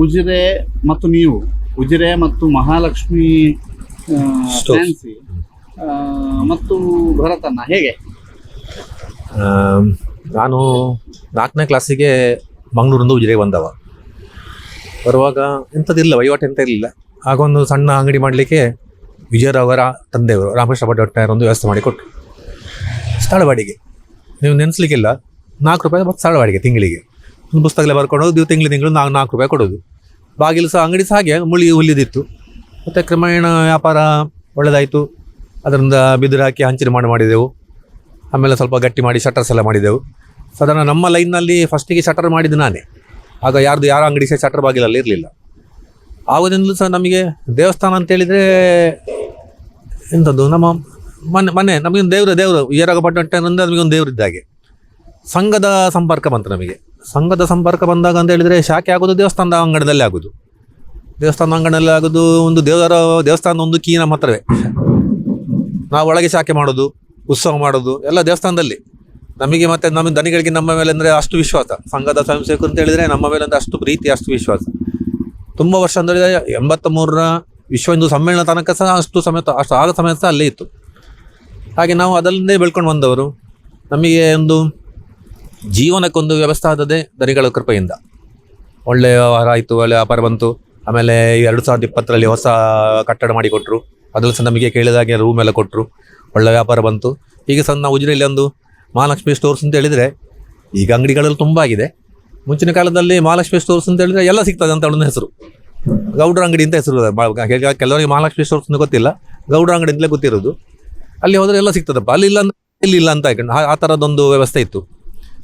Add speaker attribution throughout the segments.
Speaker 1: ಉಜಿರೆ ಮತ್ತು ನೀವು ಉಜಿರೆ ಮತ್ತು ಮಹಾಲಕ್ಷ್ಮಿ ಫ್ಯಾನ್ಸಿ ಮತ್ತು ಭರತಣ್ಣ ಹೇಗೆ?
Speaker 2: ನಾನು 4ನೇ ಕ್ಲಾಸಿಗೆ ಮಂಗಳೂರಿಂದ ಉಜಿರೆಗೆ ಬಂದವ. ಬರುವಾಗ ಎಂಥದ್ದಿಲ್ಲ, ವಹಿವಾಟು ಎಂತ ಇರಲಿಲ್ಲ. ಆಗ ಒಂದು ಸಣ್ಣ ಅಂಗಡಿ ಮಾಡಲಿಕ್ಕೆ ವಿಜಯರಾವರ ತಂದೆಯವರು ರಾಮಕೃಷ್ಣ ಭಟ್ ಒಂದು ವ್ಯವಸ್ಥೆ ಮಾಡಿ ಕೊಟ್ಟರು. ಸ್ಥಳ ಬಾಡಿಗೆ ನೀವು ನೆನೆಸ್ಲಿಕ್ಕಿಲ್ಲ, 4 ರೂಪಾಯಿ ಮತ್ತು ಸ್ಥಳ ಬಾಡಿಗೆ ತಿಂಗಳಿಗೆ. ಒಂದು ಪುಸ್ತಕಗಳೇ ಬರ್ಕೊಂಡು ಹೋಗಿ ತಿಂಗಳು 4 ರೂಪಾಯಿ ಕೊಡೋದು. ಬಾಗಿಲು ಸಹ ಅಂಗಡಿ ಸಹ ಹಾಗೆ ಹುಲ್ಲಿದಿತ್ತು. ಮತ್ತು ಕ್ರಮೇಣ ವ್ಯಾಪಾರ ಒಳ್ಳೆದಾಯಿತು. ಅದರಿಂದ ಬಿದಿರು ಹಾಕಿ ಹಂಚಿನ ಮಾಡಿದೆವು. ಆಮೇಲೆ ಸ್ವಲ್ಪ ಗಟ್ಟಿ ಮಾಡಿ ಶಟರ್ಸ್ ಎಲ್ಲ ಮಾಡಿದೆವು. ಸಾಧಾರಣ ನಮ್ಮ ಲೈನ್ನಲ್ಲಿ ಫಸ್ಟಿಗೆ ಶಟರ್ ಮಾಡಿದ್ದು ನಾನೇ. ಆಗ ಯಾರ ಅಂಗಡಿ ಸಹ ಶಟರ್ ಬಾಗಿಲಲ್ಲಿ ಇರಲಿಲ್ಲ. ಆವಾಗಿಂದಲೂ ಸಹ ನಮಗೆ ದೇವಸ್ಥಾನ ಅಂತೇಳಿದರೆ ಎಂಥದ್ದು, ನಮ್ಮ ಮನೆ ನಮಗೊಂದು ದೇವರು ವಿಜಯರಾಘಪಟ್ಟಣದಿಂದ ನಮಗೊಂದು ದೇವರಿದ್ದಾಗೆ. ಸಂಘದ ಸಂಪರ್ಕ ಬಂತು ನಮಗೆ. ಸಂಘದ ಸಂಪರ್ಕ ಬಂದಾಗ ಅಂತ ಹೇಳಿದರೆ ಶಾಖೆ ಆಗೋದು ದೇವಸ್ಥಾನದ ಅಂಗಡದಲ್ಲೇ ಆಗೋದು. ಒಂದು ದೇವಸ್ಥಾನದ ಒಂದು ಕೀ ನಮ್ಮ ಹತ್ರವೇ. ನಾವು ಒಳಗೆ ಶಾಖೆ ಮಾಡೋದು, ಉತ್ಸವ ಮಾಡೋದು ಎಲ್ಲ ದೇವಸ್ಥಾನದಲ್ಲಿ. ನಮಗೆ ಮತ್ತು ನಮ್ಮ ದನಿಗಳಿಗೆ ನಮ್ಮ ಮೇಲೆ ಅಂದರೆ ಅಷ್ಟು ವಿಶ್ವಾಸ. ಸಂಘದ ಸ್ವಯಂ ಸೇವಕರು ಅಂತ ಹೇಳಿದರೆ ನಮ್ಮ ಮೇಲೆ ಅಂದರೆ ಅಷ್ಟು ಪ್ರೀತಿ, ಅಷ್ಟು ವಿಶ್ವಾಸ. ತುಂಬ ವರ್ಷ ಅಂದರೆ 83ರ ವಿಶ್ವ ಹಿಂದೂ ಸಮ್ಮೇಳನ ತನಕ ಸಹ ಅಷ್ಟು ಆಗ ಸಮೇತ ಸಹ ಅಲ್ಲೇ ಇತ್ತು. ಹಾಗೆ ನಾವು ಅದಲ್ಲೇ ಬೆಳ್ಕೊಂಡು ಬಂದವರು. ನಮಗೆ ಒಂದು ಜೀವನಕ್ಕೊಂದು ವ್ಯವಸ್ಥೆ ಆದದೇ ದನಿಗಳ ಕೃಪೆಯಿಂದ. ಒಳ್ಳೆಯ ವ್ಯವಹಾರ ಆಯಿತು, ಒಳ್ಳೆಯ ವ್ಯಾಪಾರ ಬಂತು. ಆಮೇಲೆ 2020ರಲ್ಲಿ ಹೊಸ ಕಟ್ಟಡ ಮಾಡಿಕೊಟ್ರು. ಅದರಲ್ಲಿ ಸಹ ನಮಗೆ ಕೇಳಿದಾಗೆ ರೂಮ್ ಎಲ್ಲ ಕೊಟ್ಟರು. ಒಳ್ಳೆಯ ವ್ಯಾಪಾರ ಬಂತು. ಈಗ ಸಹ ನಾವು ಉಜಿರೆಯಲ್ಲಿ ಒಂದು ಮಹಾಲಕ್ಷ್ಮಿ ಸ್ಟೋರ್ಸ್ ಅಂತ ಹೇಳಿದರೆ, ಈಗ ಅಂಗಡಿಗಳಲ್ಲಿ ತುಂಬ ಆಗಿದೆ. ಮುಂಚಿನ ಕಾಲದಲ್ಲಿ ಮಹಾಲಕ್ಷ್ಮಿ ಸ್ಟೋರ್ಸ್ ಅಂತ ಹೇಳಿದರೆ ಎಲ್ಲ ಸಿಗ್ತದೆ ಅಂತ ಒಂದು ಹೆಸರು, ಗೌಡ್ರ ಅಂಗಡಿ ಅಂತ ಹೆಸರು. ಕೆಲವರಿಗೆ ಮಹಾಲಕ್ಷ್ಮಿ ಸ್ಟೋರ್ಸ್ ಗೊತ್ತಿಲ್ಲ, ಗೌಡ್ರ ಅಂಗಡಿ ಅಂತಲೇ ಗೊತ್ತಿರೋದು. ಅಲ್ಲಿ ಹೋದರೆ ಎಲ್ಲ ಸಿಗ್ತದಪ್ಪ, ಅಲ್ಲಿ ಇಲ್ಲ ಇಲ್ಲಿ ಇಲ್ಲ ಅಂತ ಹಾಕೊಂಡು ಆ ಥರದೊಂದು ವ್ಯವಸ್ಥೆ ಇತ್ತು.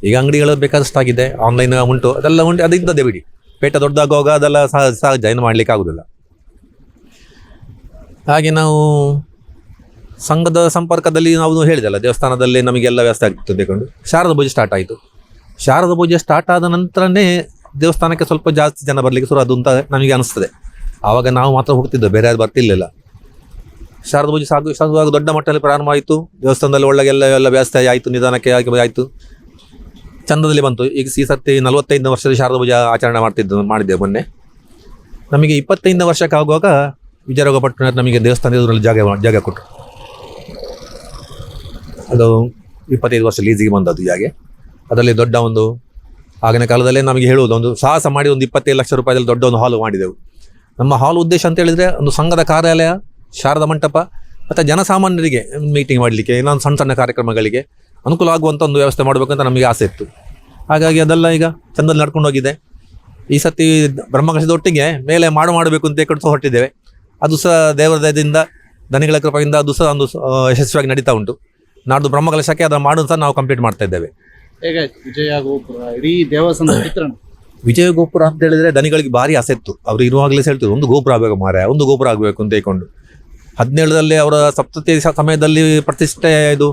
Speaker 2: ಈಗ ಅಂಗಡಿಗಳು ಬೇಕಾದಷ್ಟಾಗಿದೆ, ಆನ್ಲೈನ್ ಉಂಟು, ಅದೆಲ್ಲ ಉಂಟು. ಅದಿದ್ದದೆ ಬಿಡಿ, ಪೇಟ ದೊಡ್ಡದಾಗುವಾಗ ಅದೆಲ್ಲ ಸಹಜ, ಏನು ಮಾಡಲಿಕ್ಕೆ ಆಗೋದಿಲ್ಲ. ಹಾಗೆ ನಾವು ಸಂಘದ ಸಂಪರ್ಕದಲ್ಲಿ ನಾವು ಹೇಳಿದಲ್ಲ, ದೇವಸ್ಥಾನದಲ್ಲಿ ನಮಗೆಲ್ಲ ವ್ಯವಸ್ಥೆ ಆಗ್ತಿತ್ತು ಬೇಕೊಂಡು. ಶಾರದಾ ಪೂಜೆ ಸ್ಟಾರ್ಟ್ ಆಯಿತು. ಶಾರದಾ ಪೂಜೆ ಸ್ಟಾರ್ಟ್ ಆದ ನಂತರನೇ ದೇವಸ್ಥಾನಕ್ಕೆ ಸ್ವಲ್ಪ ಜಾಸ್ತಿ ಜನ ಬರಲಿಕ್ಕೆ ಶುರು ಅದು ಅಂತ ನಮಗೆ ಅನಿಸ್ತದೆ. ಆವಾಗ ನಾವು ಮಾತ್ರ ಹೋಗ್ತಿದ್ದೆವು, ಬೇರೆ ಯಾರು ಬರ್ತಿರ್ಲಿಲ್ಲ. ಶಾರದಾ ಪೂಜೆ ಸಾಗುವಾಗ ದೊಡ್ಡ ಮಟ್ಟದಲ್ಲಿ ಪ್ರಾರಂಭ ಆಯಿತು. ದೇವಸ್ಥಾನದಲ್ಲಿ ಒಳ್ಳೆಗೆಲ್ಲ ವ್ಯವಸ್ಥೆ ಆಯಿತು, ನಿಧಾನಕ್ಕೆ ಆಯಿತು, ಚಂದದಲ್ಲಿ ಬಂತು. ಈಗ ಈ ಸರ್ತಿ 45 ವರ್ಷದ ಶಾರದಾ ಪೂಜೆ ಆಚರಣೆ ಮಾಡಿದ್ದೆವು ಮೊನ್ನೆ. ನಮಗೆ 25 ವರ್ಷಕ್ಕೆ ಆಗುವಾಗ ವಿಜಯರಾಘಪಟ್ಟಣ ನಮಗೆ ದೇವಸ್ಥಾನದ ಎದುರಲ್ಲಿ ಜಾಗ ಕೊಟ್ಟರು. ಅದು 25 ವರ್ಷ ಲೀಸಿಗೆ ಬಂದದ್ದು ಜಾಗೆ. ಅದರಲ್ಲಿ ದೊಡ್ಡ ಒಂದು ಆಗಿನ ಕಾಲದಲ್ಲೇ ನಮಗೆ ಹೇಳುವುದು, ಒಂದು ಸಾಹಸ ಮಾಡಿ ಒಂದು 25 ಲಕ್ಷ ರೂಪಾಯಿದಲ್ಲಿ ದೊಡ್ಡ ಒಂದು ಹಾಲು ಮಾಡಿದೆವು. ನಮ್ಮ ಹಾಲು ಉದ್ದೇಶ ಅಂತ ಹೇಳಿದರೆ ಒಂದು ಸಂಘದ ಕಾರ್ಯಾಲಯ, ಶಾರದಾ ಮಂಟಪ ಮತ್ತು ಜನಸಾಮಾನ್ಯರಿಗೆ ಮೀಟಿಂಗ್ ಮಾಡಲಿಕ್ಕೆ, ಇನ್ನೊಂದು ಸಣ್ಣ ಸಣ್ಣ ಕಾರ್ಯಕ್ರಮಗಳಿಗೆ ಅನುಕೂಲ ಆಗುವಂಥ ಒಂದು ವ್ಯವಸ್ಥೆ ಮಾಡಬೇಕಂತ ನಮಗೆ ಆಸೆ ಇತ್ತು. ಹಾಗಾಗಿ ಅದೆಲ್ಲ ಈಗ ಚಂದಲ್ಲಿ ನಡ್ಕೊಂಡು ಹೋಗಿದೆ. ಈ ಸತಿ ಬ್ರಹ್ಮಕಲಶದ ಒಟ್ಟಿಗೆ ಮೇಲೆ ಮಾಡಬೇಕು ಅಂತ ಕೊಟ್ಟು ಹೊರಟಿದ್ದೇವೆ. ಅದು ಸಹ ದೇವರ ದಯದಿಂದ, ದನಿಗಳ ಕೃಪೆಯಿಂದ ಅದು ಸಹ ಒಂದು ಯಶಸ್ವಿಯಾಗಿ ನಡೀತಾ ಉಂಟು. ನಾಡ್ದು ಬ್ರಹ್ಮಕಲಶಕ್ಕೆ ಅದನ್ನು ಮಾಡೋದು ಸಹ ನಾವು ಕಂಪ್ಲೀಟ್ ಮಾಡ್ತಾ ಇದ್ದೇವೆ.
Speaker 1: ಹೇಗಾಯ್ತು ವಿಜಯ ಗೋಪುರ, ಇಡೀ ದೇವಸ್ಥಾನದ ಚಿತ್ರಣ? ವಿಜಯ
Speaker 2: ಗೋಪುರ ಅಂತ ಹೇಳಿದರೆ ದನಿಗಳಿಗೆ ಭಾರಿ ಆಸೆ ಇತ್ತು. ಅವರು ಇರುವಾಗಲೇ ಹೇಳ್ತಿದ್ರು, ಒಂದು ಗೋಪುರ ಆಗಬೇಕು ಮಾರಾಯ, ಒಂದು ಗೋಪುರ ಆಗಬೇಕು ಅಂತ ಹೇಳ್ಕೊಂಡು. 17ರಲ್ಲಿ ಅವರ ಸಪ್ತತಿ ಸಮಯದಲ್ಲಿ ಪ್ರತಿಷ್ಠೆ ಇದು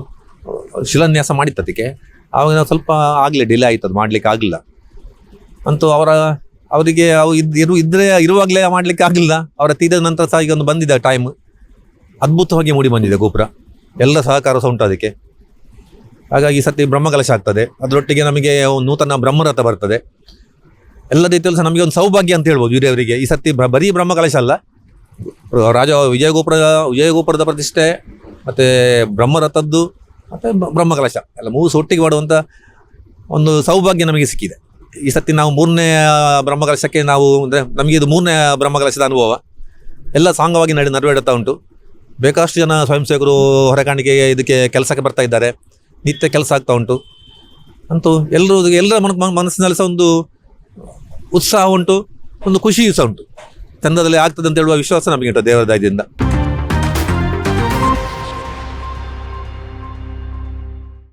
Speaker 2: ಶಿಲಾನ್ಯಾಸ ಮಾಡಿದ್ದದಕ್ಕೆ. ಆವಾಗ ನಾವು ಸ್ವಲ್ಪ ಆಗಲೇ ಡಿಲೇ ಆಯ್ತು, ಅದು ಮಾಡಲಿಕ್ಕೆ ಆಗಲಿಲ್ಲ. ಅಂತೂ ಅವರಿಗೆ ಇರುವಾಗಲೇ ಮಾಡಲಿಕ್ಕೆ ಆಗಲಿಲ್ಲ. ಅವರ ತೀರದ ನಂತರ ಸಹ ಈಗ ಒಂದು ಬಂದಿದೆ ಟೈಮ್, ಅದ್ಭುತವಾಗಿ ಮೂಡಿ ಬಂದಿದೆ ಗೋಪುರ. ಎಲ್ಲ ಸಹಕಾರ ಸಹ ಉಂಟು ಅದಕ್ಕೆ. ಹಾಗಾಗಿ ಈ ಸತಿ ಬ್ರಹ್ಮಕಲಶ ಆಗ್ತದೆ. ಅದರೊಟ್ಟಿಗೆ ನಮಗೆ ನೂತನ ಬ್ರಹ್ಮರಥ ಬರ್ತದೆ. ಎಲ್ಲ ರೀತಿಯಲ್ಲೂ ಸಹ ನಮಗೆ ಒಂದು ಸೌಭಾಗ್ಯ ಅಂತ ಹೇಳ್ಬೋದು ಹಿರಿಯವರಿಗೆ. ಈ ಸತಿ ಬರೀ ಬ್ರಹ್ಮಕಲಶ ಅಲ್ಲ, ವಿಜಯಗೋಪುರದ ಪ್ರತಿಷ್ಠೆ ಮತ್ತು ಬ್ರಹ್ಮರಥದ್ದು ಮತ್ತು ಬ್ರಹ್ಮಕಲಶ ಎಲ್ಲ 3 ಒಟ್ಟಿಗೆ ಮಾಡುವಂಥ ಒಂದು ಸೌಭಾಗ್ಯ ನಮಗೆ ಸಿಕ್ಕಿದೆ. ಈ ಸತಿ ನಾವು 3ನೇ ಬ್ರಹ್ಮಕಲಶಕ್ಕೆ ಅಂದರೆ ನಮಗೆ ಇದು 3ನೇ ಬ್ರಹ್ಮಕಲಶದ ಅನುಭವ. ಎಲ್ಲ ಸಾಂಗವಾಗಿ ನೆರವೇರುತ್ತಾ ಉಂಟು. ಬೇಕಷ್ಟು ಜನ ಸ್ವಯಂ ಸೇವಕರು ಹೊರಕಾಣಿಕೆ ಇದಕ್ಕೆ ಕೆಲಸಕ್ಕೆ ಬರ್ತಾ ಇದ್ದಾರೆ. ನಿತ್ಯ ಕೆಲಸ ಆಗ್ತಾ ಉಂಟು. ಅಂತೂ ಎಲ್ಲರ ಮನಸ್ಸಿನಲ್ಲಿ ಸಹ ಒಂದು ಉತ್ಸಾಹ ಉಂಟು, ಒಂದು ಖುಷಿಯೂ ಸಹ ಉಂಟು. ಚಂದದಲ್ಲಿ ಆಗ್ತದೆ ಅಂತ ಹೇಳುವ ವಿಶ್ವಾಸ ನಮಗೆ ಉಂಟು ದೇವರ ದಯದಿಂದ.